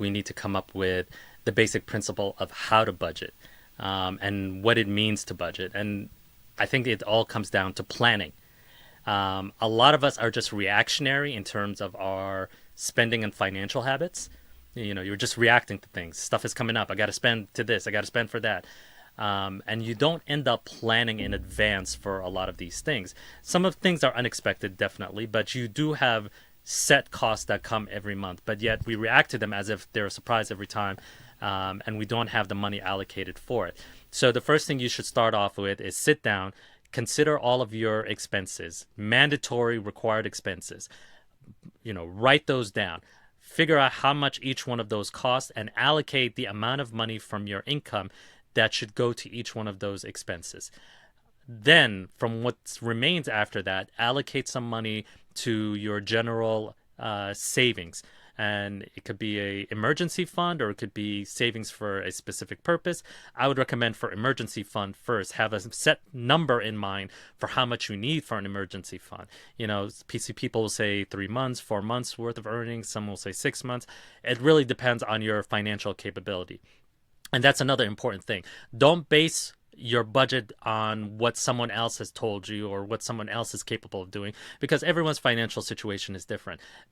we need to come up with the basic principle of how to budget, and what it means to budget. And I think it all comes down to planning. A lot of us are just reactionary in terms of our spending and financial habits. You know, you're just reacting to things. Stuff is coming up. I got to spend to this. I got to spend for that. And you don't end up planning in advance for a lot of these things. Some of things are unexpected, definitely, but you do have set costs that come every month. But yet we react to them as if they're a surprise every time, and we don't have the money allocated for it. So the first thing you should start off with is sit down, consider all of your expenses, mandatory required expenses. You know, write those down. Figure out how much each one of those costs and allocate the amount of money from your income that should go to each one of those expenses. Then, from what remains after that, allocate some money to your general savings. And it could be a emergency fund or it could be savings for a specific purpose. I would recommend for emergency fund first, have a set number in mind for how much you need for an emergency fund. You know, PC people will say 3 months, 4 months worth of earnings. Some will say 6 months. It really depends on your financial capability. And that's another important thing. Don't base your budget on what someone else has told you or what someone else is capable of doing, because everyone's financial situation is different.